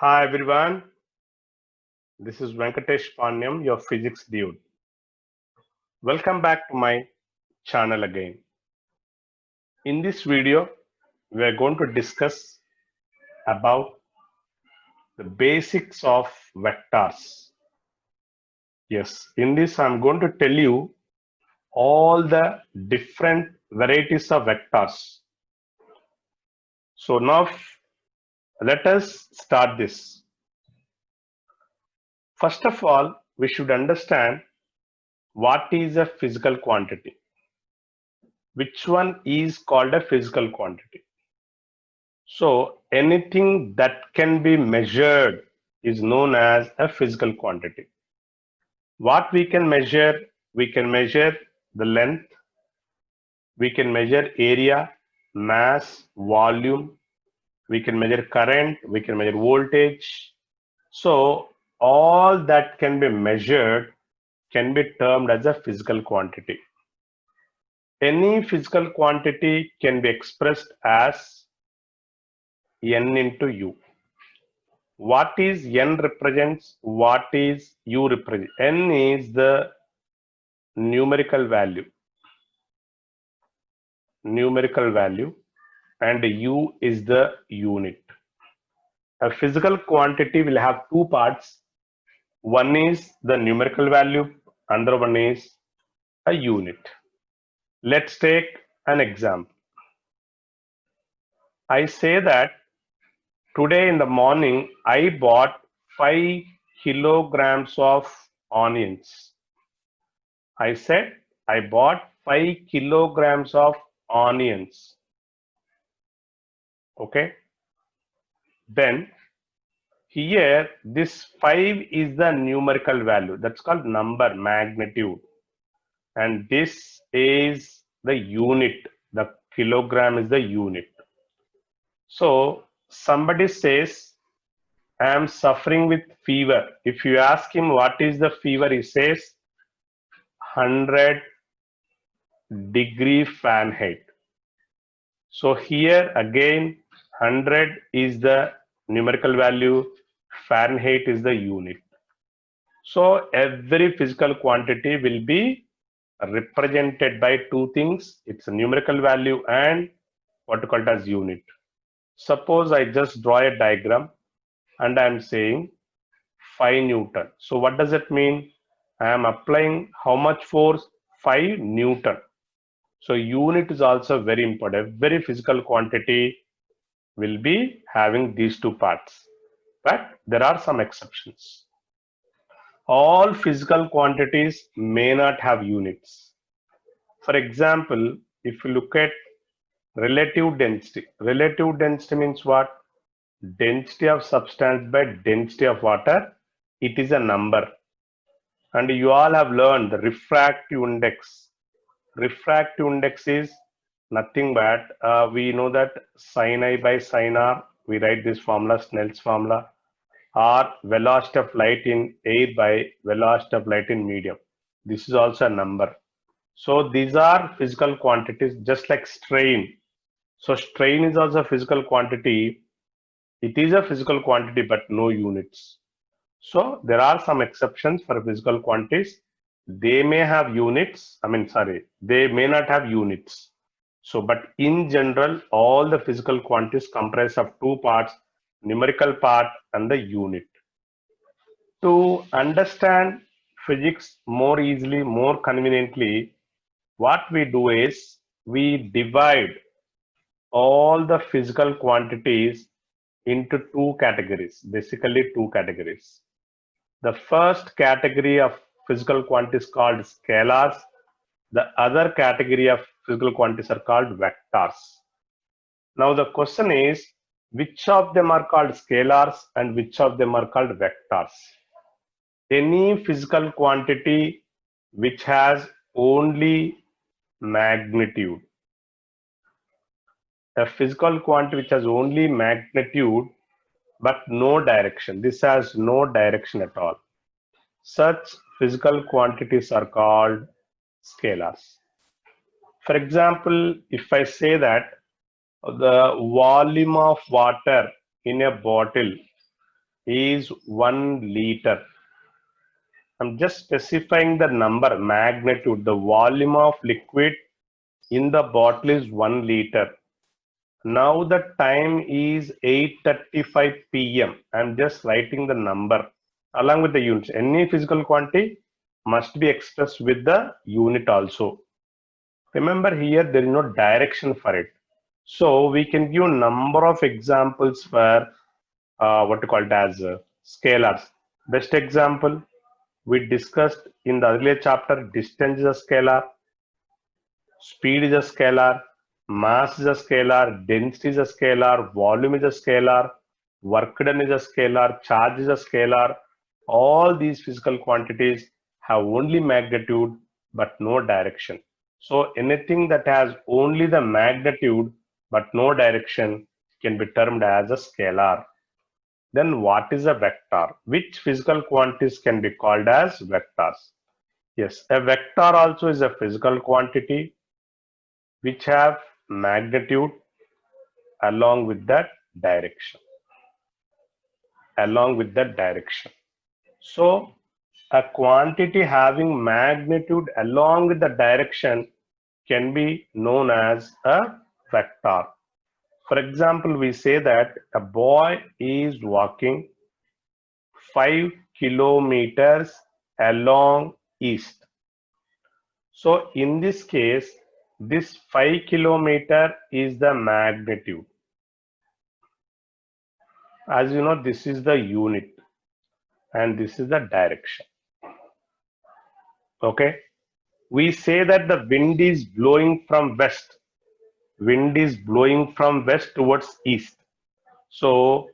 Hi everyone, this is Venkatesh Panyam, your physics dude. Welcome back to my channel again. In this video, we are going to discuss about the basics of vectors. Yes, in this I'm going to tell you all the different varieties of vectors. So now let us start this. First of all, we should understand what is a physical quantity. Which one is called a physical quantity? So anything that can be measured is known as a physical quantity. What we can measure? We can measure the length, we can measure area, mass, volume, we can measure current, we can measure voltage. So all that can be measured can be termed as a physical quantity. Any physical quantity can be expressed as N into U. What is N represents, what is U represents? N is the numerical value, and U is the unit. A physical quantity will have two parts. One is the numerical value, another one is a unit. Let's take an example. I say that today in the morning I bought 5 kilograms of onions. I said I bought 5 kilograms of onions. Okay. Then here this 5 is the numerical value. That's called number, magnitude. And this is the unit. The kilogram is the unit. So somebody says, I am suffering with fever. If you ask him what is the fever, he says 100 degree Fahrenheit. So here again 100 is the numerical value, Fahrenheit is the unit. So every physical quantity will be represented by two things. It's a numerical value and what you call it as unit. Suppose I just draw a diagram and I am saying 5 Newton. So what does it mean? I am applying how much force? 5 Newton. So unit is also very important. Very physical quantity will be having these two parts. But there are some exceptions. All physical quantities may not have units. For example, if you look at relative density means what? Density of substance by density of water. It is a number. And you all have learned the refractive index. Refractive index is nothing but we know that sin I by sin R. We write this formula, Snell's formula, or velocity of light in air by velocity of light in medium. This is also a number. So these are physical quantities, just like strain. So strain is also a physical quantity. It is a physical quantity, but no units. So there are some exceptions for physical quantities. They may have units. They may not have units. So, but in general, all the physical quantities comprise of two parts, numerical part and the unit. To understand physics more easily, more conveniently, what we do is we divide all the physical quantities into two categories, basically two categories. The first category of physical quantities called scalars. The other category of physical quantities are called vectors. Now the question is, which of them are called scalars and which of them are called vectors? Any physical quantity which has only magnitude. A physical quantity which has only magnitude but no direction. This has no direction at all. Such physical quantities are called scalars. For example, if I say that the volume of water in a bottle is 1 liter. I'm just specifying the number, magnitude. The volume of liquid in the bottle is 1 liter. Now the time is 8:35 p.m. I'm just writing the number along with the units. Any physical quantity must be expressed with the unit also. Remember here there is no direction for it. So we can give number of examples for what you call it as scalars. Best example we discussed in the earlier chapter, distance is a scalar, speed is a scalar, mass is a scalar, density is a scalar, volume is a scalar, work done is a scalar, charge is a scalar. All these physical quantities have only magnitude but no direction. So anything that has only the magnitude but no direction can be termed as a scalar. Then what is a vector? Which physical quantities can be called as vectors? Yes, a vector also is a physical quantity which have magnitude along with that direction. Along with that direction. So a quantity having magnitude along with the direction can be known as a vector. For example, we say that a boy is walking 5 kilometers along east. So in this case, this 5 kilometer is the magnitude. As you know, this is the unit and this is the direction. Okay. We say that the wind is blowing from west. Wind is blowing from west towards east. So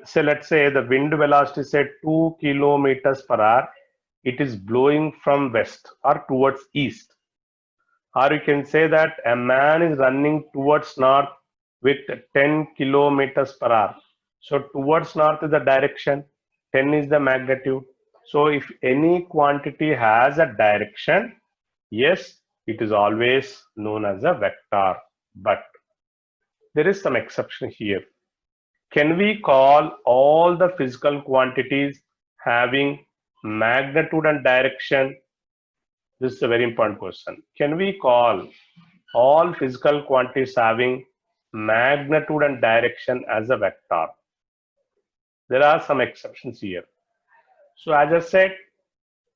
say let's say the wind velocity is at 2 kilometers per hour. It is blowing from west or towards east. Or you can say that a man is running towards north with 10 kilometers per hour. So towards north is the direction, 10 is the magnitude. So if any quantity has a direction, yes, it is always known as a vector. But there is some exception here. Can we call all the physical quantities having magnitude and direction? This is a very important question. Can we call all physical quantities having magnitude and direction as a vector? There are some exceptions here. So as I said,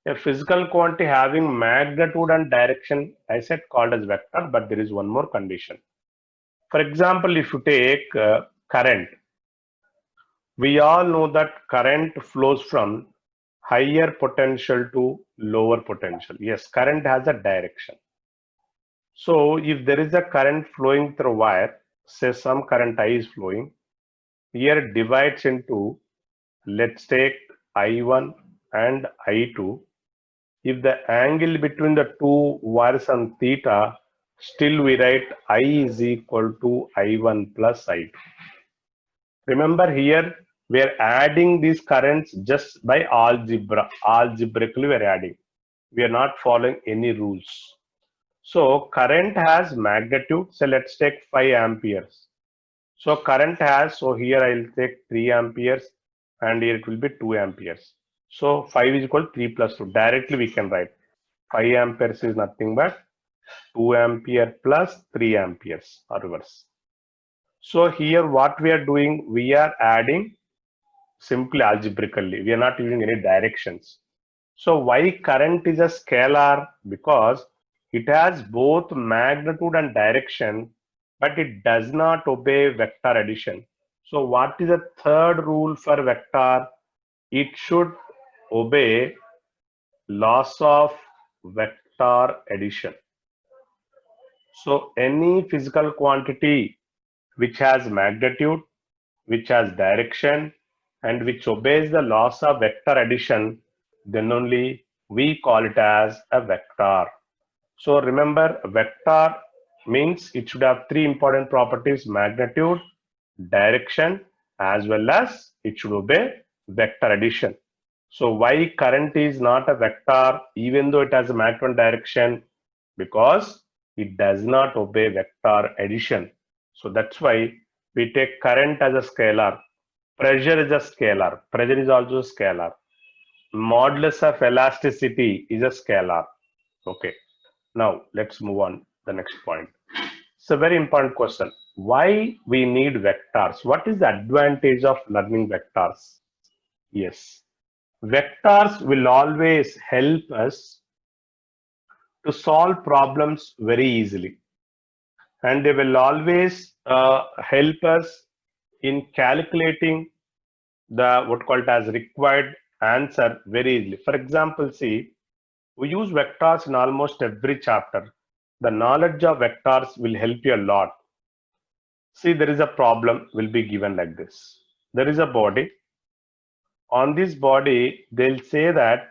a physical quantity having magnitude and direction, I said called as vector, but there is one more condition. For example, if you take current, we all know that current flows from higher potential to lower potential. Yes, current has a direction. So if there is a current flowing through wire, say some current I is flowing, here it divides into, let's take I1 and I2. If the angle between the two wires on theta, still we write I is equal to I1 plus I2. Remember here, we are adding these currents just by algebra. Algebraically we are adding. We are not following any rules. So current has magnitude. So let's take 5 amperes. So current has, so here I will take 3 amperes and here it will be 2 amperes. So 5 is equal to 3 plus 2. Directly we can write 5 amperes is nothing but 2 ampere plus 3 amperes or reverse. So here what we are doing, we are adding simply algebraically. We are not using any directions. So why current is a scalar? Because it has both magnitude and direction, but it does not obey vector addition. So what is the third rule for vector? It should obey laws of vector addition. So any physical quantity which has magnitude, which has direction, and which obeys the laws of vector addition, then only we call it as a vector. So remember, vector means it should have three important properties: magnitude, direction, as well as it should obey vector addition. So why current is not a vector even though it has a magnitude and direction? Because it does not obey vector addition. So that's why we take current as a scalar. Pressure is a scalar. Pressure is also a scalar. Modulus of elasticity is a scalar. Okay. Now let's move on the next point. It's a very important question. Why we need vectors? What is the advantage of learning vectors? Yes. Vectors will always help us to solve problems very easily. And they will always help us in calculating the what called as required answer very easily. For example, see, we use vectors in almost every chapter. The knowledge of vectors will help you a lot. See, there is a problem will be given like this. There is a body. On this body, they'll say that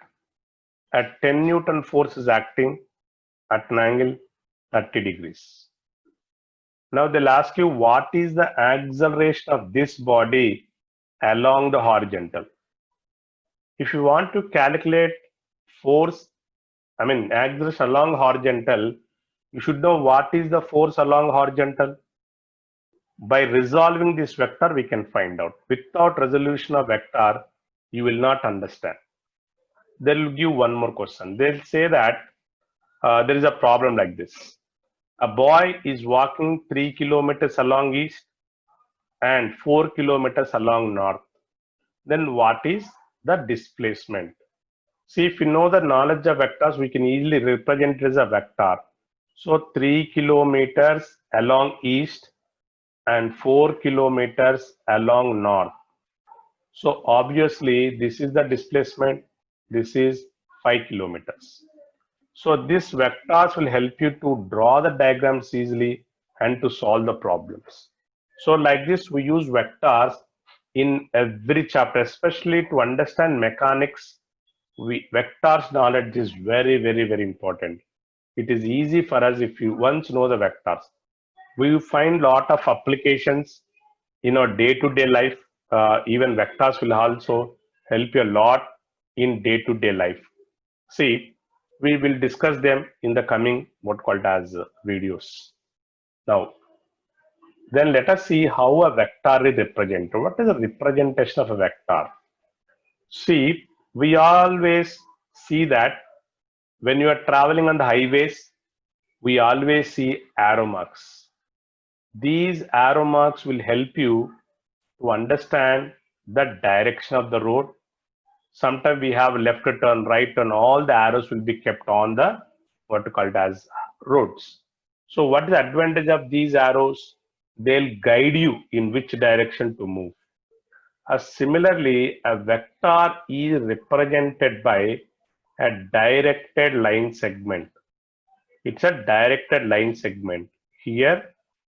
a 10 Newton force is acting at an angle 30 degrees. Now they'll ask you what is the acceleration of this body along the horizontal. If you want to calculate force, acceleration along horizontal, you should know what is the force along horizontal. By resolving this vector, we can find out. Without resolution of vector, you will not understand. They'll give one more question. They'll say that there is a problem like this. A boy is walking 3 kilometers along east and 4 kilometers along north. Then what is the displacement? See, if you know the knowledge of vectors, we can easily represent it as a vector. So 3 kilometers along east and 4 kilometers along north. So obviously this is the displacement. This is 5 kilometers. So these vectors will help you to draw the diagrams easily and to solve the problems. So like this, we use vectors in every chapter, especially to understand mechanics. Vectors knowledge is very, very, very important. It is easy for us if you once know the vectors. We find lot of applications in our day-to-day life. Even vectors will also help you a lot in day-to-day life. See, we will discuss them in the coming what called as videos. Now, then let us see how a vector is represented. What is the representation of a vector? See, we always see that when you are traveling on the highways, we always see arrow marks. These arrow marks will help you to understand the direction of the road. Sometimes we have left turn, right turn, all the arrows will be kept on the what called as roads. So what is the advantage of these arrows? They'll guide you in which direction to move. Similarly, a vector is represented by a directed line segment. It's a directed line segment. Here,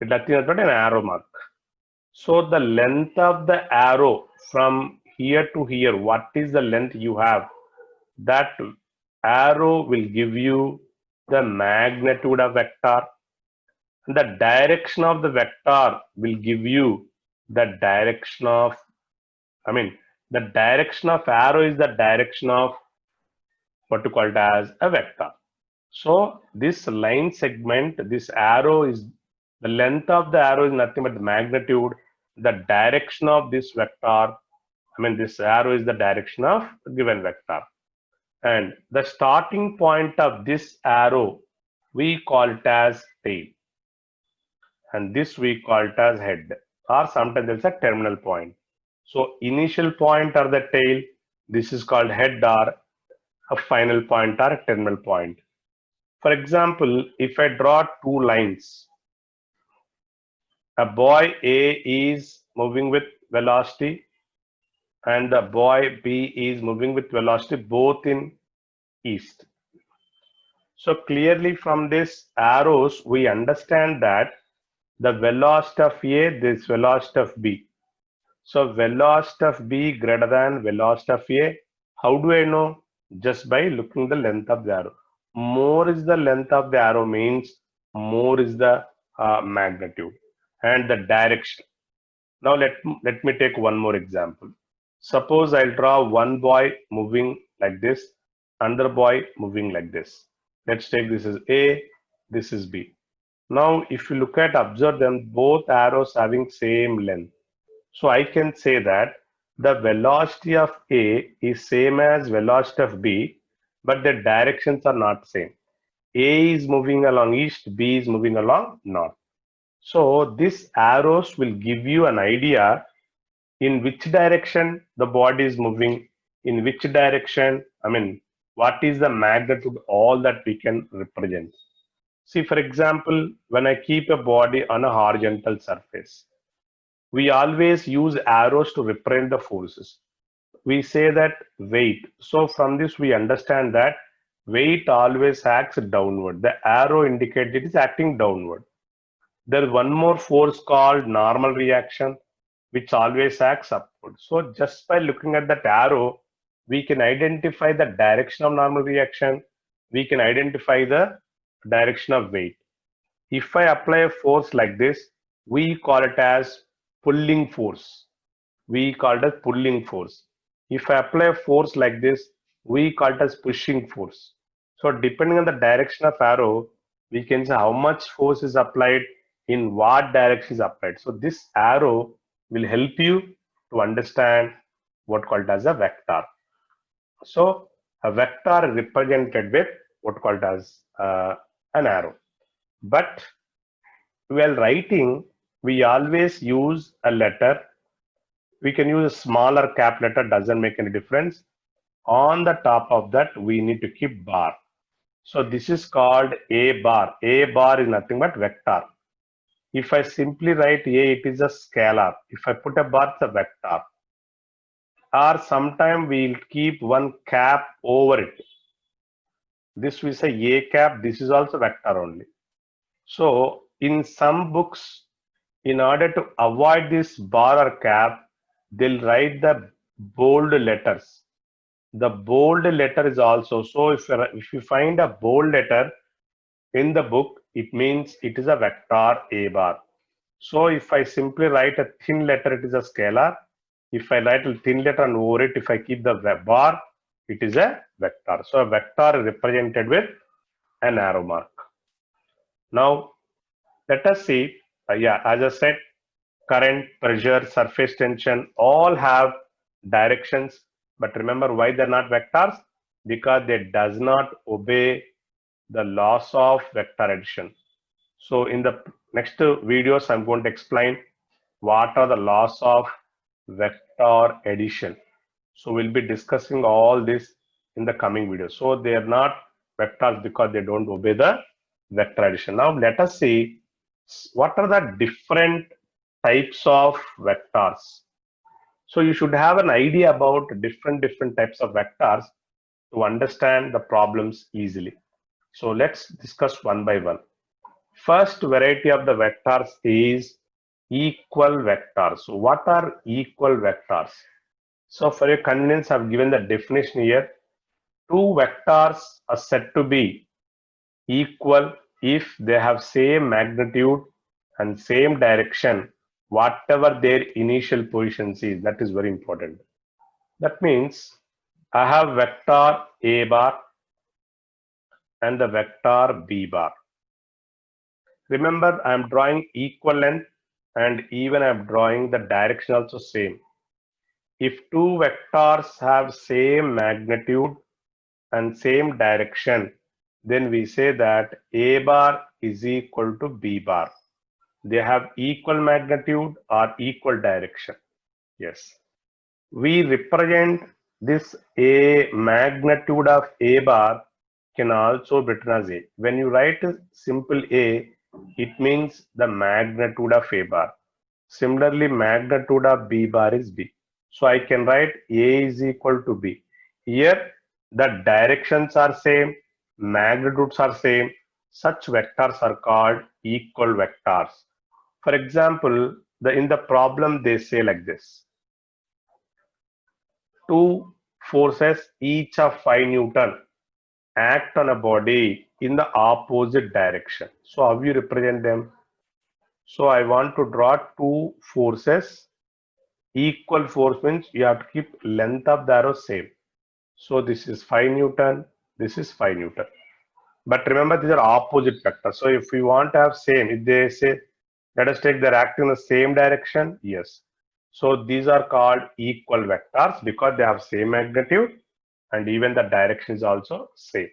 it's nothing but an arrow mark. So the length of the arrow from here to here, what is the length you have? That arrow will give you the magnitude of vector. The direction of the vector will give you the direction of, the direction of arrow is the direction of what you call it as a vector. So this line segment, this arrow is, the length of the arrow is nothing but the magnitude. The direction of this vector, this arrow is the direction of a given vector. And the starting point of this arrow, we call it as tail. And this we call it as head. Or sometimes there's a terminal point. So initial point or the tail, this is called head, or a final point or a terminal point. For example, if I draw two lines, a boy A is moving with velocity and the boy B is moving with velocity both in east. So clearly from this arrows, we understand that the velocity of A, this velocity of B. So velocity of B greater than velocity of A. How do I know? Just by looking the length of the arrow. More is the length of the arrow means more is the magnitude and the direction. Now let me take one more example. Suppose I'll draw one boy moving like this, another boy moving like this. Let's take this is A, this is B. Now if you look at, observe them, both arrows having same length. So I can say that the velocity of A is same as velocity of B, but the directions are not same. A is moving along east, B is moving along north. So this arrows will give you an idea in which direction the body is moving, in which direction, what is the magnitude, all that we can represent. See, for example, when I keep a body on a horizontal surface, we always use arrows to represent the forces. We say that weight. So from this, we understand that weight always acts downward. The arrow indicates it is acting downward. There is one more force called normal reaction, which always acts upward. So just by looking at that arrow, we can identify the direction of normal reaction. We can identify the direction of weight. If I apply a force like this, we call it as pulling force. We call it as pulling force. If I apply a force like this, we call it as pushing force. So depending on the direction of arrow, we can say how much force is applied, in what direction is applied. So this arrow will help you to understand what called as a vector. So a vector is represented with what called as an arrow. But while writing, we always use a letter. We can use a smaller cap letter, doesn't make any difference. On the top of that, we need to keep bar. So this is called A bar. A bar is nothing but vector. If I simply write A, it is a scalar. If I put a bar, it's a vector. Or sometime we'll keep one cap over it. This we say A cap, this is also vector only. So in some books, in order to avoid this bar or cap, they'll write the bold letters. The bold letter is also, so if you find a bold letter in the book, it means it is a vector A bar. So if I simply write a thin letter, it is a scalar. If I write a thin letter and over it, if I keep the bar, it is a vector. So a vector is represented with an arrow mark. Now let us see, as I said, current, pressure, surface tension, all have directions. But remember why they're not vectors? Because they does not obey the laws of vector addition. So in the next videos, I'm going to explain what are the laws of vector addition. So we'll be discussing all this in the coming videos. So they are not vectors because they don't obey the vector addition. Now let us see what are the different types of vectors. So you should have an idea about different types of vectors to understand the problems easily. So let's discuss one by one. First variety of the vectors is equal vectors. So what are equal vectors? So for your convenience, I've given the definition here. Two vectors are said to be equal if they have same magnitude and same direction, whatever their initial positions is. That is very important. That means I have vector A bar and the vector B bar. Remember, I am drawing equal length and even I am drawing the direction also same. If two vectors have same magnitude and same direction, then we say that A bar is equal to B bar. They have equal magnitude or equal direction. Yes. We represent this A magnitude of A bar can also be written as A. When you write a simple A, it means the magnitude of A bar. Similarly, magnitude of B bar is B. So I can write A is equal to B. Here, the directions are same, magnitudes are same. Such vectors are called equal vectors. For example, in the problem they say like this. Two forces each of 5 Newton act on a body in the opposite direction. So how you represent them? So I want to draw two forces. Equal force means you have to keep length of the arrow same. So this is 5 Newton, this is 5 Newton. But remember, these are opposite vectors. So if we want to have same, if they say, let us take they're acting in the same direction, yes. So these are called equal vectors because they have same magnitude and even the direction is also same.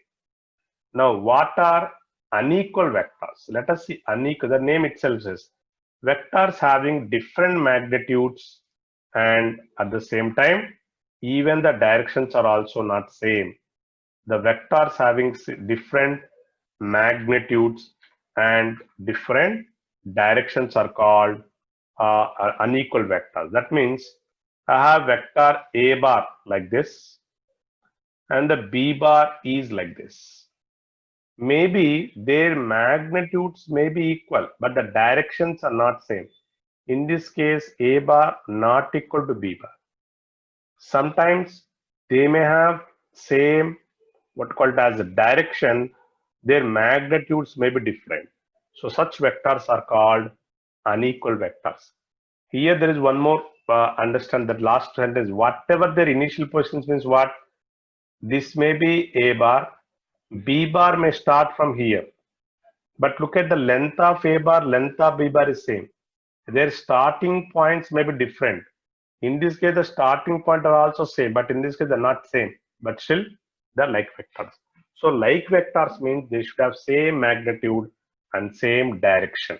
Now, what are unequal vectors? Let us see unequal. The name itself says vectors having different magnitudes and at the same time, even the directions are also not same. The vectors having different magnitudes and different directions are called unequal vectors. That means I have vector A bar like this and the B bar is like this. Maybe their magnitudes may be equal, but the directions are not same. In this case, A bar not equal to B bar. Sometimes they may have same what called as a direction, their magnitudes may be different. So such vectors are called unequal vectors. Here there is one more understand that last sentence, whatever their initial positions means what? This may be A bar, B bar may start from here. But look at the length of A bar, length of B bar is same. Their starting points may be different. In this case, the starting point are also same, but in this case, they're not same. But still, they're like vectors. So like vectors means they should have same magnitude and same direction.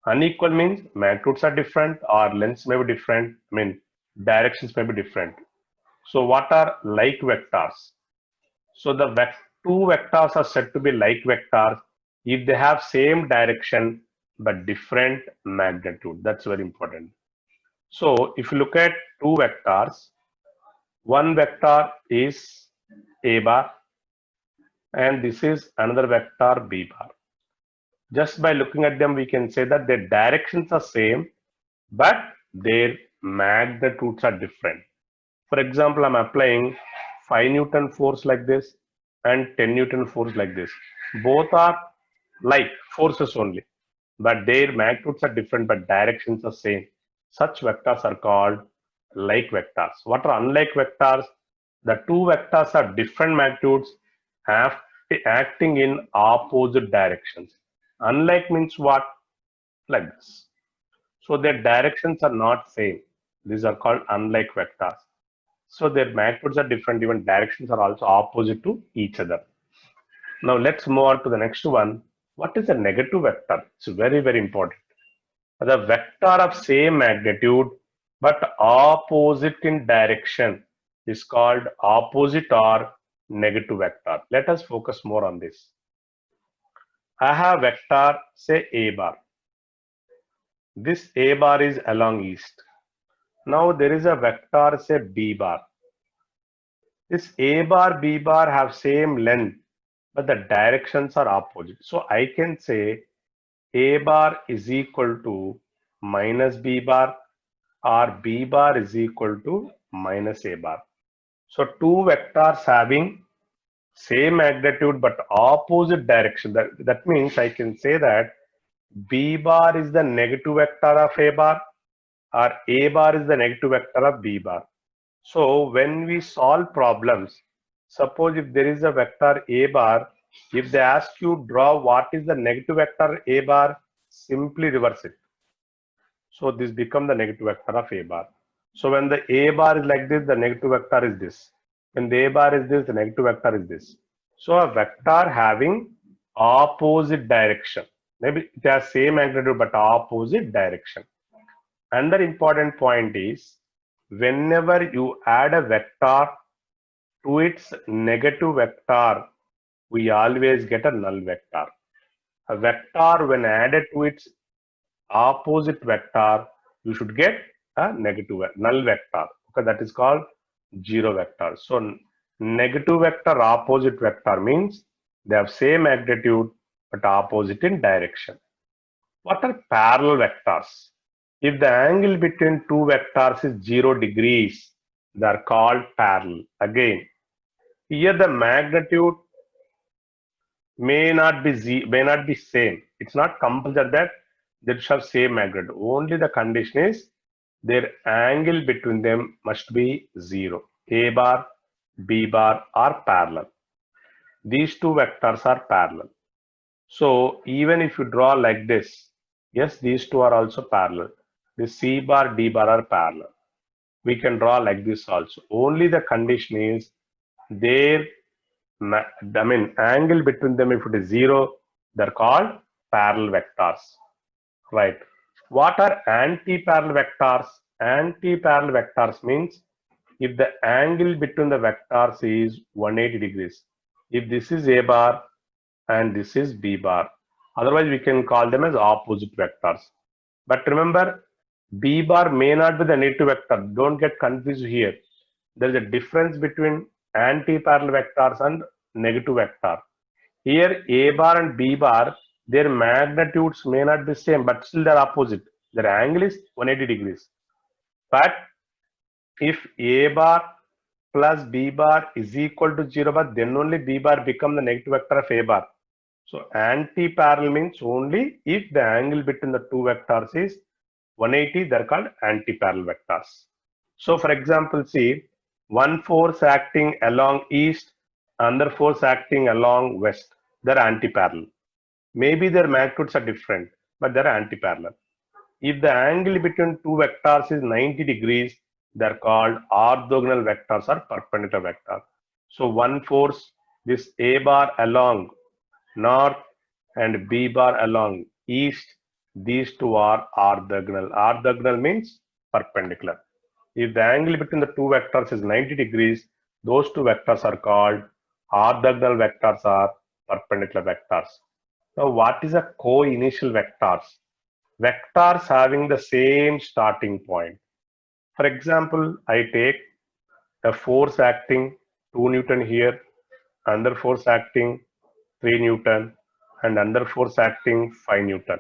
Unequal means magnitudes are different or lengths may be different. I mean, directions may be different. So what are like vectors? So the two vectors are said to be like vectors if they have same direction but different magnitude. That's very important. So if you look at two vectors, one vector is A bar and this is another vector B bar. Just by looking at them, we can say that their directions are same, but their magnitudes are different. For example, I'm applying 5 Newton force like this and 10 Newton force like this. Both are like forces only, but their magnitudes are different, but directions are same. Such vectors are called like vectors. What are unlike vectors? The two vectors are different magnitudes acting in opposite directions. Unlike means what? Like this. So their directions are not same. These are called unlike vectors. So their magnitudes are different, even directions are also opposite to each other. Now let's move on to the next one. What is a negative vector? It's very, very important. The vector of same magnitude but opposite in direction is called opposite or negative vector. Let us focus more on this. I have vector, say A bar. This A bar is along east. Now there is a vector, say B bar. This A bar, B bar have same length, but the directions are opposite. So I can say A bar is equal to minus B bar or B bar is equal to minus A bar. So two vectors having same magnitude but opposite direction. That means I can say that B bar is the negative vector of A bar or A bar is the negative vector of B bar. So when we solve problems, suppose if there is a vector A bar, if they ask you draw what is the negative vector A bar, simply reverse it. So this become the negative vector of A bar. So when the A bar is like this, the negative vector is this. When the A bar is this, the negative vector is this. So a vector having opposite direction. Maybe it has same magnitude but opposite direction. Another important point is whenever you add a vector to its negative vector, we always get a null vector. A vector when added to its opposite vector, you should get a negative null vector. Okay, that is called zero vector. So negative vector opposite vector means they have same magnitude but opposite in direction. What are parallel vectors? If the angle between two vectors is 0 degrees, they are called parallel. Again, here the magnitude may not be same. It's not compulsory that they should have same magnitude. Only the condition is their angle between them must be 0. A bar, B bar are parallel. These two vectors are parallel. So even if you draw like this, yes, these two are also parallel. The C bar, D bar are parallel. we can draw like this also. Only the condition is their angle between them, if it is 0, they're called parallel vectors, right? What are anti-parallel vectors? Anti-parallel vectors means if the angle between the vectors is 180 degrees, if this is A bar and this is B bar, otherwise we can call them as opposite vectors. But remember, B bar may not be the negative vector. Don't get confused here. There is a difference between anti-parallel vectors and negative vector. Here A bar and B bar, their magnitudes may not be same, but still they're opposite. Their angle is 180 degrees. But if A bar plus B bar is equal to 0 bar, then only B bar become the negative vector of A bar. So anti-parallel means only if the angle between the two vectors is 180, they're called anti-parallel vectors. So for example, see, one force acting along east, another force acting along west, they're anti-parallel. Maybe their magnitudes are different, but they're anti-parallel. If the angle between two vectors is 90 degrees, they're called orthogonal vectors or perpendicular vector. So one force, this A bar along north and B bar along east, these two are orthogonal. Orthogonal means perpendicular. If the angle between the two vectors is 90 degrees, those two vectors are called orthogonal vectors or perpendicular vectors. Now, what is a co-initial vectors? Vectors having the same starting point. For example, I take a force acting 2 Newton here, another force acting 3 Newton, and another force acting 5 Newton.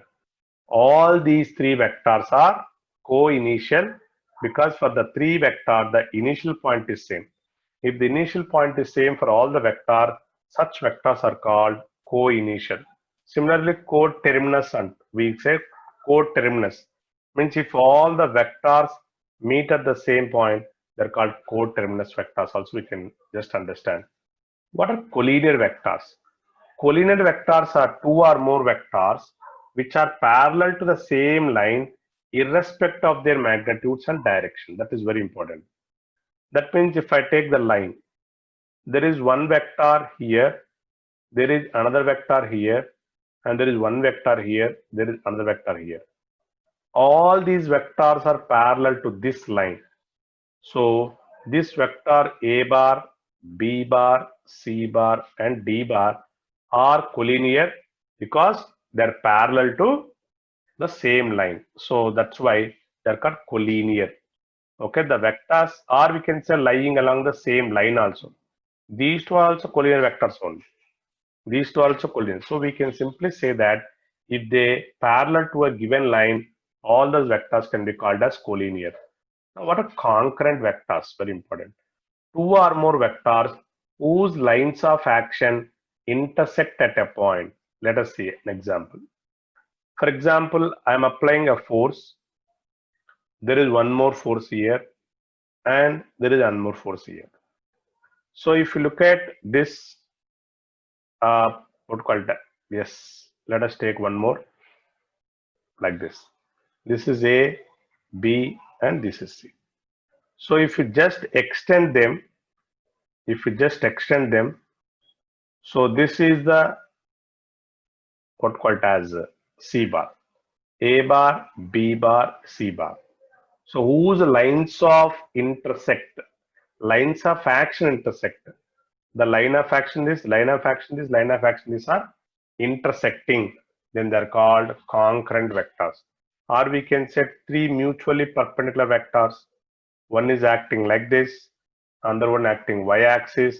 All these three vectors are co-initial because for the three vector, the initial point is same. If the initial point is same for all the vector, such vectors are called co-initial. Similarly, coterminous, and we say coterminous means if all the vectors meet at the same point, they're called coterminous vectors. Also, we can just understand. What are collinear vectors? Collinear vectors are two or more vectors which are parallel to the same line irrespective of their magnitudes and direction. That is very important. That means if I take the line, there is one vector here, there is another vector here, and there is one vector here, there is another vector here. All these vectors are parallel to this line. So this vector A bar, B bar, C bar, and D bar are collinear because they're parallel to the same line. So that's why they're called collinear. Okay, the vectors, or we can say lying along the same line also. These two are also collinear vectors only. These two are also collinear. So we can simply say that if they parallel to a given line, all those vectors can be called as collinear. Now, what are concurrent vectors? Very important. Two or more vectors whose lines of action intersect at a point. Let us see an example. For example, I am applying a force. There is one more force here, and there is one more force here. So if you look at this, what call that? Yes, let us take one more like this. This is A, B, and this is C. So if you just extend them, so this is the what called as C bar, A bar, B bar, C bar. So whose lines of intersect, lines of action intersect. The line of action, this line of action, this line of action, these are intersecting. Then they're called concurrent vectors. Or we can set three mutually perpendicular vectors. One is acting like this, another one acting y-axis,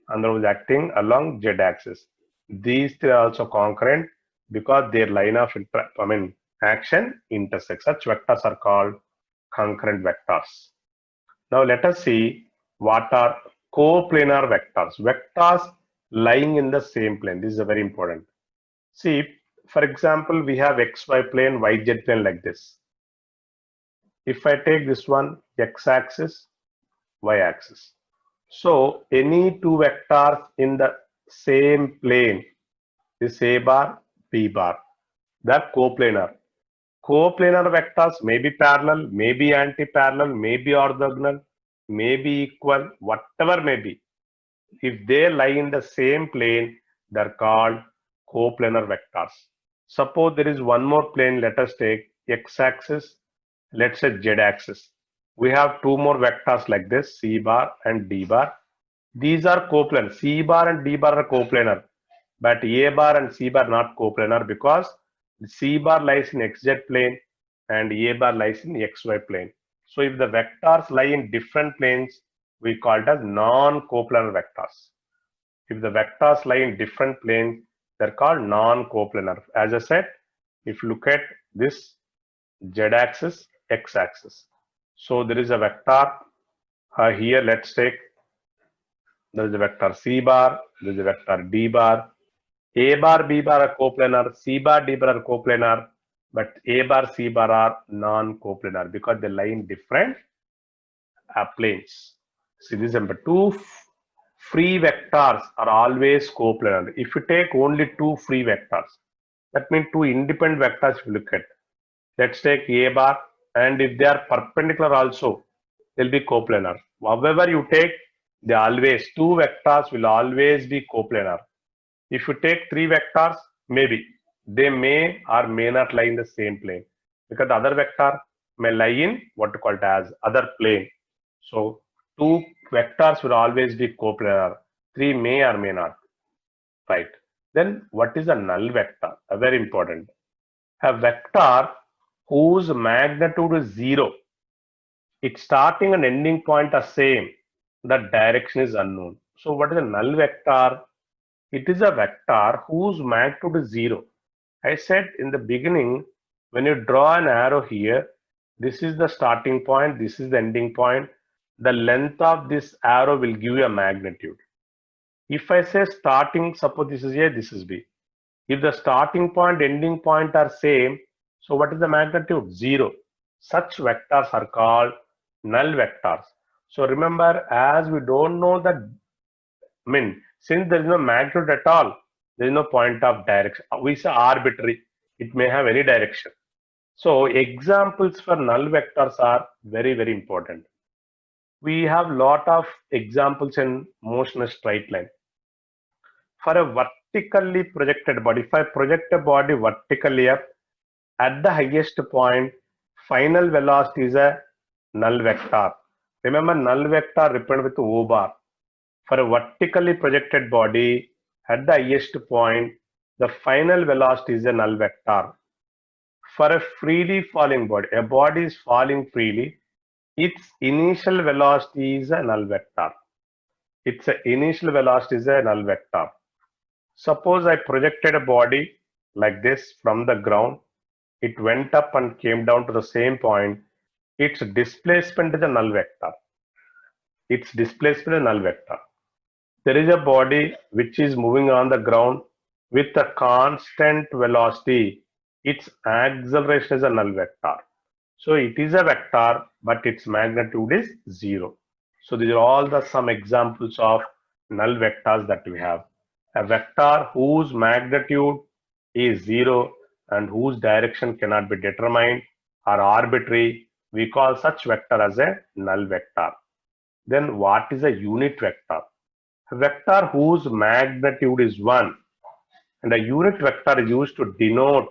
another one is acting along z-axis. These three are also concurrent because their line of action intersects. Such vectors are called concurrent vectors. Now let us see what are coplanar vectors. Vectors lying in the same plane. This is very important. See, for example, we have xy plane, yz plane like this. If I take this one, x-axis, y-axis. So any two vectors in the same plane, this A bar, B bar, they are coplanar. Coplanar vectors may be parallel, may be anti-parallel, may be orthogonal, may be equal, whatever may be. If they lie in the same plane, they're called coplanar vectors. Suppose there is one more plane, let us take x-axis, let's say z-axis. We have two more vectors like this, c bar and d bar. These are coplanar. C bar and D bar are coplanar, but A bar and C bar not coplanar because C bar lies in XZ plane and A bar lies in XY plane. So if the vectors lie in different planes, we call it as non-coplanar vectors. If the vectors lie in different planes, they're called non-coplanar. As I said, if you look at this z-axis, x-axis. So there is a vector here. Let's take there is a vector C bar, there is a vector D bar. A bar, B bar are coplanar, C bar, D bar are coplanar, but A bar, C bar are non-coplanar because they lie in different planes. See this number two free vectors are always coplanar. If you take only two free vectors, that means two independent vectors if you look at. Let's take A bar, and if they are perpendicular also, they'll be coplanar. However you take, they always, two vectors will always be coplanar. If you take three vectors, maybe they may or may not lie in the same plane because the other vector may lie in what you call it as other plane. So two vectors will always be coplanar. Three may or may not. Right. Then what is a null vector? Very important. A vector whose magnitude is zero. Its starting and ending point are same. The direction is unknown. So what is a null vector? It is a vector whose magnitude is zero. I said in the beginning, when you draw an arrow here, this is the starting point, this is the ending point. The length of this arrow will give you a magnitude. If I say starting, suppose this is A, this is B. If the starting point, ending point are same, so what is the magnitude? Zero. Such vectors are called null vectors. So remember, as we don't know the since there is no magnitude at all, there is no point of direction. We say arbitrary. It may have any direction. So examples for null vectors are very, very important. We have lot of examples in motion straight line. For a vertically projected body, if I project a body vertically up, at the highest point, final velocity is a null vector. Remember, null vector represented with O bar. For a vertically projected body, at the highest point, the final velocity is a null vector. For a freely falling body, a body is falling freely, its initial velocity is a null vector. Its initial velocity is a null vector. Suppose I projected a body like this from the ground. It went up and came down to the same point. Its displacement is a null vector. Its displacement is a null vector. There is a body which is moving on the ground with a constant velocity. Its acceleration is a null vector. So it is a vector, but its magnitude is zero. So these are all the some examples of null vectors that we have. A vector whose magnitude is zero and whose direction cannot be determined or arbitrary, we call such vector as a null vector. Then what is a unit vector? A vector whose magnitude is 1, and a unit vector is used to denote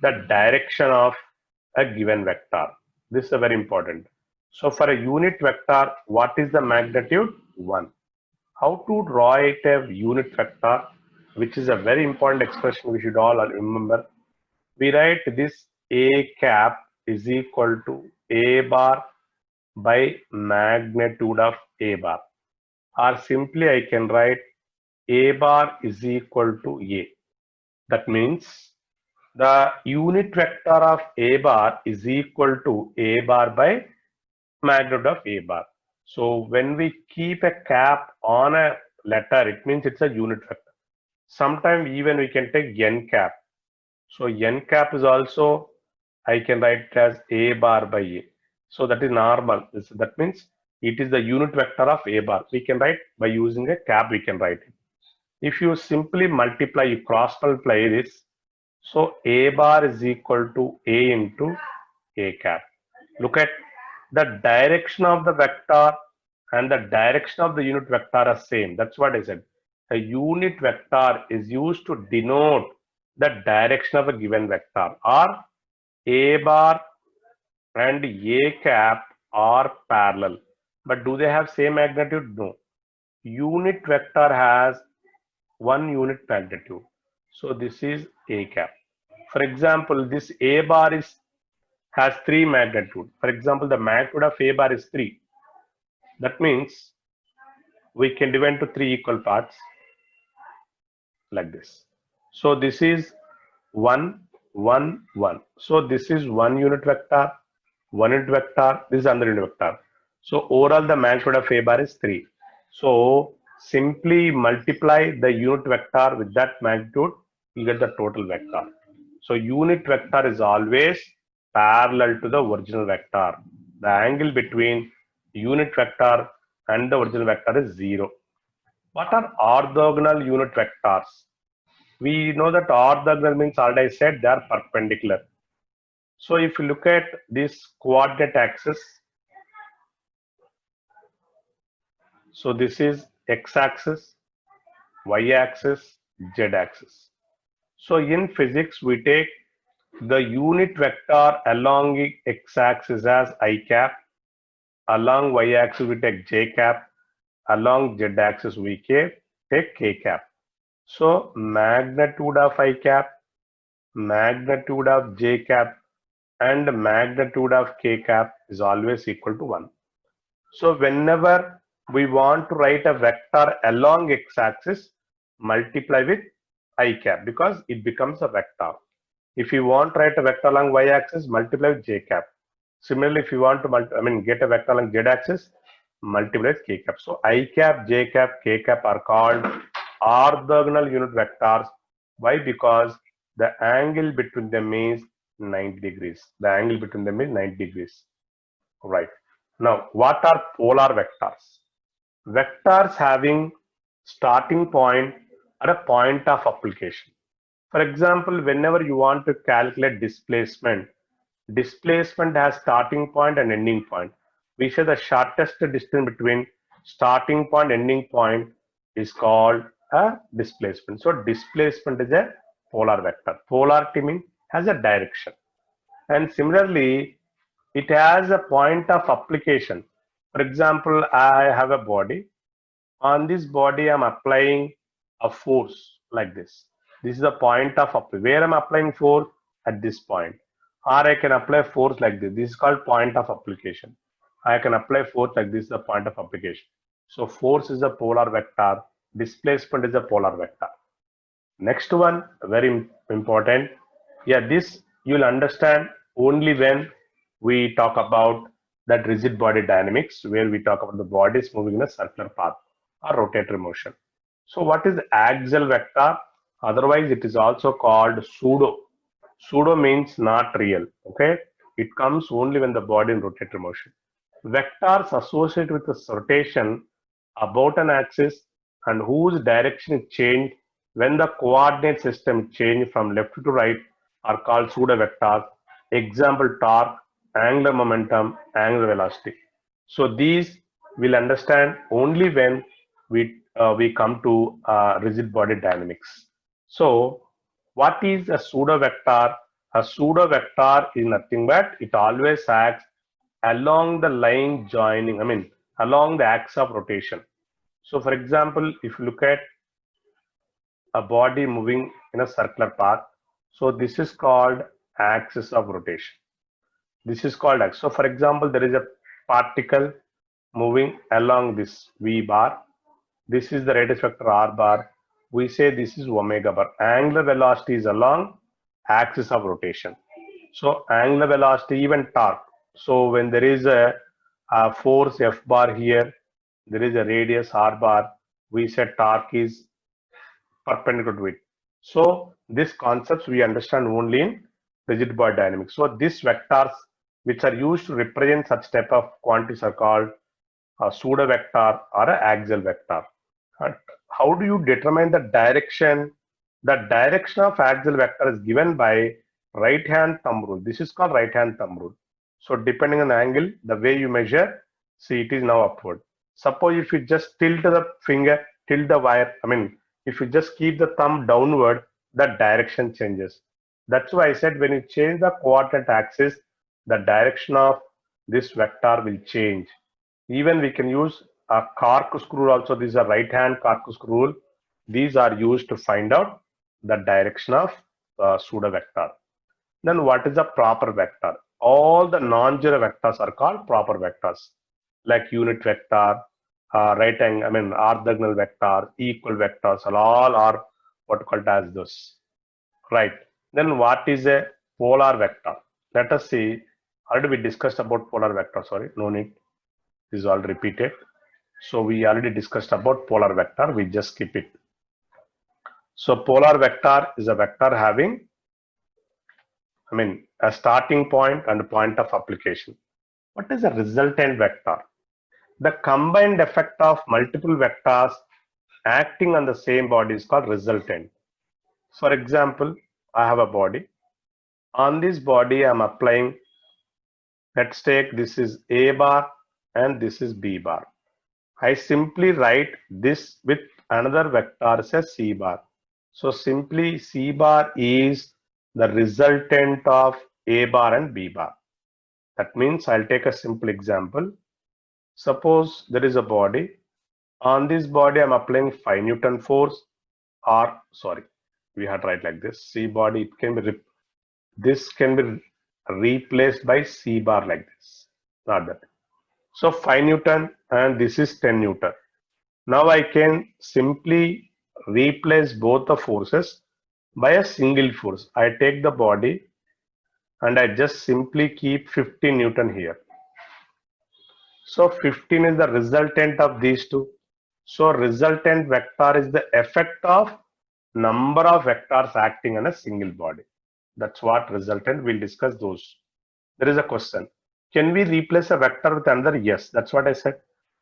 the direction of a given vector. This is very important. So for a unit vector, what is the magnitude? 1. How to write a unit vector, which is a very important expression we should all remember. We write this A cap is equal to A bar by magnitude of A bar. Or simply I can write A bar is equal to A. That means the unit vector of A bar is equal to A bar by magnitude of A bar. So when we keep a cap on a letter, it means it's a unit vector. Sometimes even we can take n cap. So n cap is also, I can write it as A bar by A. So that is normal. That means it is the unit vector of A bar. We can write by using a cap, we can write it. If you simply multiply, you cross multiply this, So A bar is equal to A into A cap. Look at the direction of the vector and the direction of the unit vector are same. That's what I said. A unit vector is used to denote the direction of a given vector, or A bar and A cap are parallel. But do they have same magnitude? No. Unit vector has one unit magnitude. So this is A cap. For example, this A bar has 3 magnitude. For example, the magnitude of A bar is 3. That means we can divide into 3 equal parts like this. So this is 1, 1, 1. So this is 1 unit vector, 1 unit vector, this is another unit vector. So overall the magnitude of A bar is 3. So simply multiply the unit vector with that magnitude, you get the total vector. So unit vector is always parallel to the original vector. The angle between unit vector and the original vector is 0. What are orthogonal unit vectors? We know that orthogonal means, already I said, they are perpendicular. So if you look at this coordinate axis, so this is x-axis, y-axis, z-axis. So in physics, we take the unit vector along x-axis as I cap, along y-axis we take j cap, along z-axis we take k cap. So magnitude of I cap, magnitude of j cap, and magnitude of k cap is always equal to 1. So whenever we want to write a vector along x-axis, multiply with I cap because it becomes a vector. If you want to write a vector along y-axis, multiply with j cap. Similarly, if you want to get a vector along z-axis, multiply with k cap. So I cap, j cap, k cap are called orthogonal unit vectors. Why? Because the angle between them is 90 degrees. The angle between them is 90 degrees. Right. Now, what are polar vectors? Vectors having starting point or a point of application. For example, whenever you want to calculate displacement, displacement has starting point and ending point. We say the shortest distance between starting point and ending point is called a displacement. So displacement is a polar vector. Polarity means has a direction. And similarly, it has a point of application. For example, I have a body. On this body, I'm applying a force like this. This is the point of where I'm applying force at this point. Or I can apply force like this. This is called point of application. I can apply force like this, the point of application. So force is a polar vector. Displacement is a polar vector. Next one, very important. Yeah, this you'll understand only when we talk about that rigid body dynamics, where we talk about the bodies moving in a circular path or rotatory motion. So what is axial vector? Otherwise, it is also called pseudo. Pseudo means not real. Okay, it comes only when the body in rotatory motion. Vectors associated with a rotation about an axis and whose direction is changed when the coordinate system change from left to right are called pseudo vectors. Example: torque, angular momentum, angular velocity. So these we'll understand only when we come to rigid body dynamics. So what is a pseudo vector? A pseudo vector is nothing but it always acts along the line joining, along the axis of rotation. So for example, if you look at a body moving in a circular path, so this is called axis of rotation. This is called axis. So for example, there is a particle moving along this V bar. This is the radius vector R bar. We say this is omega bar. Angular velocity is along axis of rotation. So angular velocity, even torque. So when there is a force F bar here, there is a radius R bar. We said torque is perpendicular to it. So these concepts we understand only in rigid body dynamics. So these vectors which are used to represent such type of quantities are called a pseudo vector or an axial vector. And how do you determine the direction The direction of axial vector is given by right hand thumb rule. This is called right hand thumb rule. So depending on the angle, the way you measure, see it is now upward. Suppose if you just tilt the finger, tilt the wire, if you just keep the thumb downward, the direction changes. That's why I said when you change the coordinate axis, the direction of this vector will change. Even we can use a cork screw also. These are right hand cork screw rule. These are used to find out the direction of pseudo vector. Then what is the proper vector? All the non-zero vectors are called proper vectors, like unit vector, orthogonal vector, equal vectors, all are what called as those. Right. Then what is a polar vector? Let us see. Already we discussed about polar vector. Sorry, no need. This is all repeated. So we already discussed about polar vector. We just skip it. So polar vector is a vector having, a starting point and a point of application. What is a resultant vector? The combined effect of multiple vectors acting on the same body is called resultant. For example, I have a body. On this body, I am applying, let's take this is A bar and this is B bar. I simply write this with another vector as C bar. So simply C bar is the resultant of A bar and B bar. That means I'll take a simple example. Suppose there is a body. On this body, I'm applying 5 Newton force, or sorry, we had write like this. C body, it can be this can be replaced by C bar like this. Not that. So 5 Newton and this is 10 Newton. Now I can simply replace both the forces by a single force. I take the body and I just simply keep 15 Newton here. So 15 is the resultant of these two. So resultant vector is the effect of number of vectors acting on a single body. That's what resultant. We'll discuss those. There is a question. Can we replace a vector with another? Yes, that's what I said.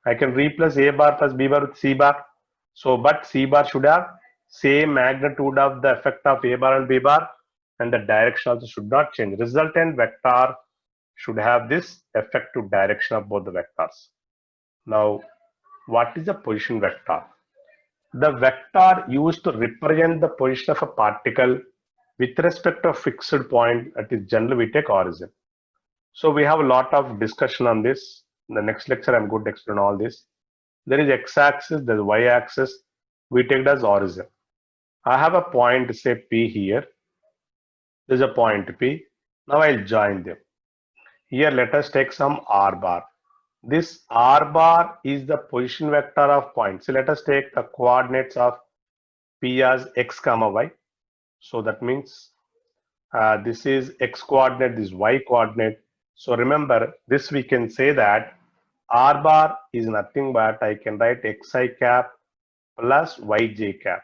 I can replace A bar plus B bar with C bar. So, but C bar should have same magnitude of the effect of A bar and B bar, and the direction also should not change. Resultant vector should have this effective direction of both the vectors. Now, what is a position vector? The vector used to represent the position of a particle with respect to a fixed point, that is generally we take origin. So we have a lot of discussion on this. In the next lecture, I'm going to explain all this. There is x-axis, there is y-axis. We take it as origin. I have a point, say P here. There is a point P. Now I'll join them. Here, let us take some R bar. This R bar is the position vector of point. So let us take the coordinates of P as x comma y. So that means this is x coordinate, this is y coordinate. So remember this, we can say that R bar is nothing but I can write xi cap plus yj cap.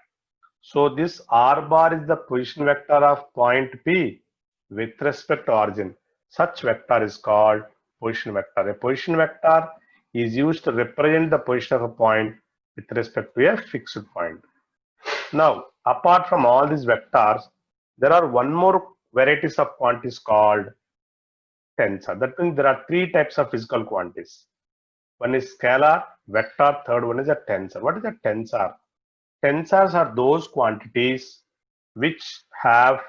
So this R bar is the position vector of point P with respect to origin. Such vector is called position vector. A position vector is used to represent the position of a point with respect to a fixed point. Now, apart from all these vectors, there are one more varieties of quantities called tensor. That means there are three types of physical quantities. One is scalar, vector, third one is a tensor. What is a tensor? Tensors are those quantities which have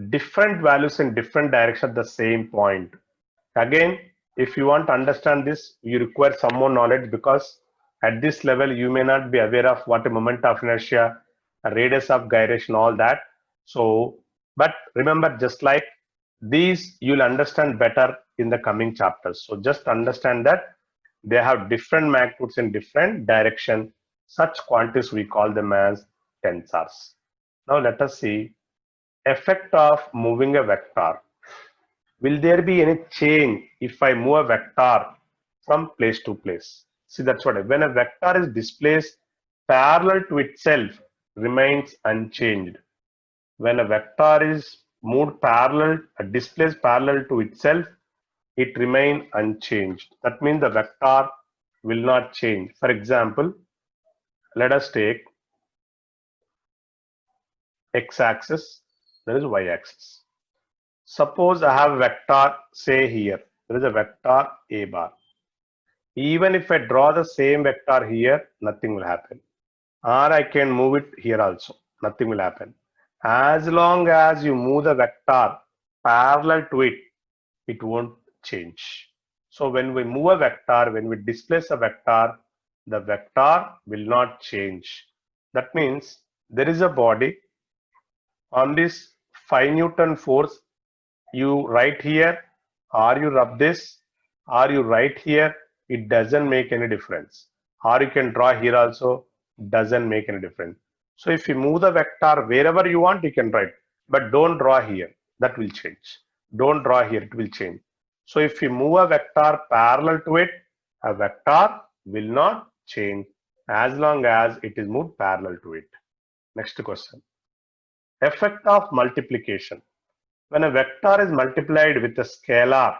different values in different directions at the same point. Again, if you want to understand this, you require some more knowledge, because at this level you may not be aware of what a moment of inertia, a radius of gyration, all that. So, but remember, just like these, you'll understand better in the coming chapters. So just understand that they have different magnitudes in different direction. Such quantities we call them as tensors. Now let us see effect of moving a vector. Will there be any change if I move a vector from place to place? See, that's what when a vector is displaced parallel to itself, remains unchanged. When a vector is moved parallel, displaced parallel to itself, it remain unchanged. That means the vector will not change. For example, let us take x-axis, there is y-axis. Suppose I have a vector, say here, there is a vector a bar. Even if I draw the same vector here, nothing will happen. Or I can move it here also, nothing will happen. As long as you move the vector parallel to it, it won't change. So when we move a vector, when we displace a vector, the vector will not change. That means there is a body on this 5 Newton force. You write here, or you rub this, or you write here, it doesn't make any difference. Or you can draw here also, doesn't make any difference. So if you move the vector wherever you want, you can write, but don't draw here, that will change. Don't draw here, it will change. So if you move a vector parallel to it, a vector will not change as long as it is moved parallel to it. Next question. Effect of multiplication. When a vector is multiplied with a scalar,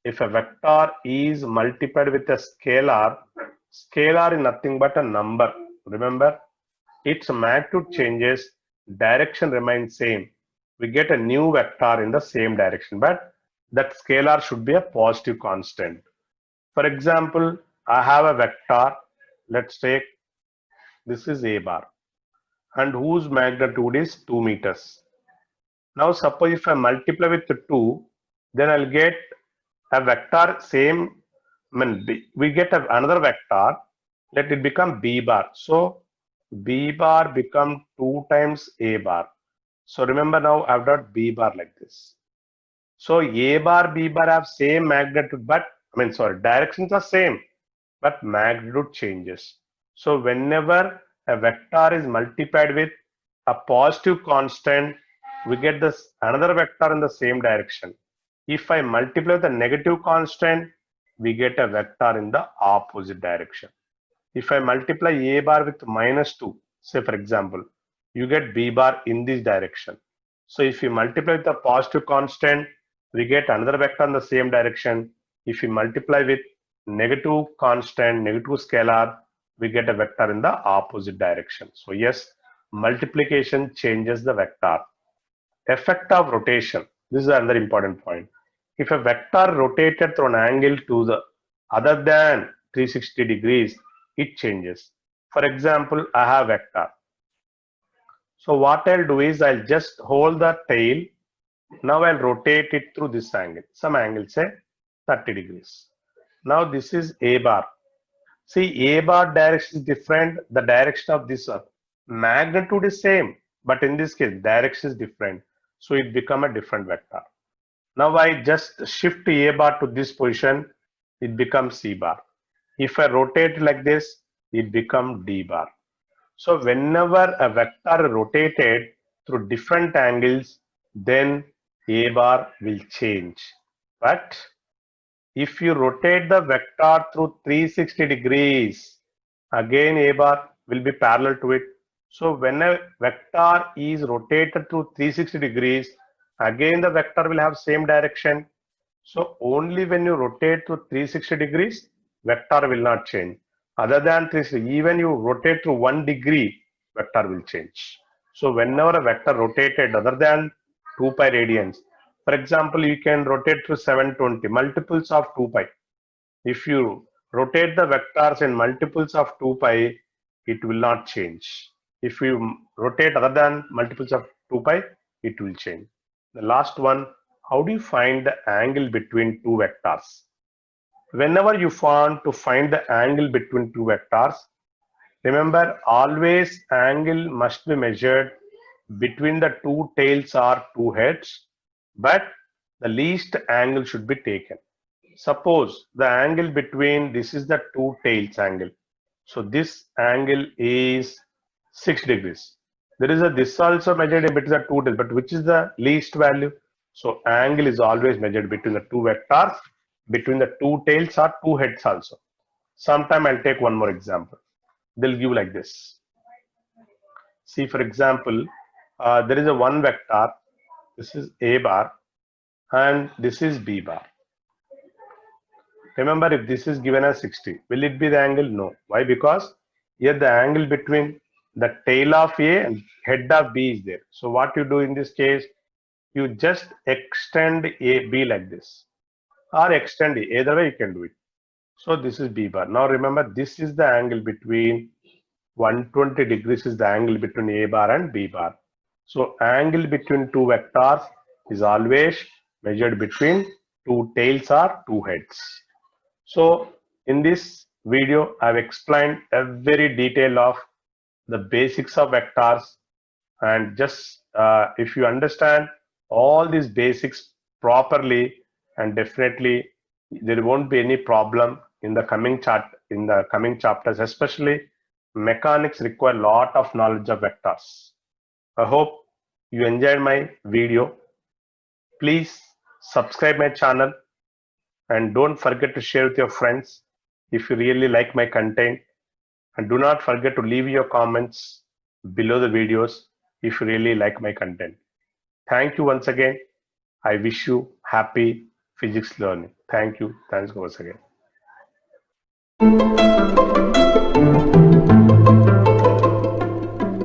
if a vector is multiplied with a scalar, scalar is nothing but a number. Remember, its magnitude changes, direction remains same. We get a new vector in the same direction, but that scalar should be a positive constant. For example, I have a vector, let's take this is a bar, and whose magnitude is 2 meters. Now suppose if I multiply with 2, then I'll get a vector same, we get another vector, let it become b bar. So b bar become 2 times a bar. So remember now I've got b bar like this. So a bar, b bar have same magnitude, but directions are same, but magnitude changes. So whenever a vector is multiplied with a positive constant, we get this another vector in the same direction. If I multiply the negative constant, we get a vector in the opposite direction. If I multiply a bar with -2, say for example, you get b bar in this direction. So if you multiply with a positive constant, we get another vector in the same direction. If you multiply with negative constant, negative scalar, we get a vector in the opposite direction. So yes, multiplication changes the vector. Effect of rotation. This is another important point. If a vector rotated through an angle to the other than 360 degrees, it changes. For example, I have vector. So what I'll do is I'll just hold the tail. Now I'll rotate it through this angle. Some angle, say 30 degrees. Now this is a bar. See, a bar direction is different. The direction of this magnitude is same, but in this case, direction is different. So it become a different vector. Now I just shift a bar to this position, it becomes c bar. If I rotate like this, it becomes d bar. So whenever a vector rotated through different angles, then a bar will change. But if you rotate the vector through 360 degrees, again a bar will be parallel to it. So when a vector is rotated through 360 degrees, again the vector will have same direction. So only when you rotate to 360 degrees, vector will not change. Other than 360, even you rotate through 1 degree, vector will change. So whenever a vector rotated other than 2 pi radians, for example, you can rotate through 720, multiples of 2 pi. If you rotate the vectors in multiples of 2 pi, it will not change. If you rotate other than multiples of 2 pi, it will change. The last one, how do you find the angle between two vectors? Whenever you want to find the angle between two vectors, remember always angle must be measured between the two tails or two heads, but the least angle should be taken. Suppose the angle between this is the two tails angle. So this angle is 6 degrees. There is a this also measured in between the two tails, but which is the least value? So angle is always measured between the two vectors, between the two tails or two heads also. Sometime I'll take one more example. They'll give like this. See, for example, there is a one vector. This is a bar and this is b bar. Remember, if this is given as 60, will it be the angle? No. Why? Because here the angle between the tail of A and head of B is there. So what you do in this case, you just extend A, B like this, or extend A. Either way you can do it. So this is B bar. Now remember, this is the angle between 120 degrees is the angle between A bar and B bar. So angle between two vectors is always measured between two tails or two heads. So in this video, I've explained every detail of the basics of vectors, and just if you understand all these basics properly, and definitely there won't be any problem in the coming chapters. Especially mechanics require a lot of knowledge of vectors. I hope you enjoyed my video. Please subscribe my channel and don't forget to share with your friends if you really like my content, and do not forget to leave your comments below the videos if you really like my content. Thank you once again. I wish you happy physics learning. Thank you. Thanks once again.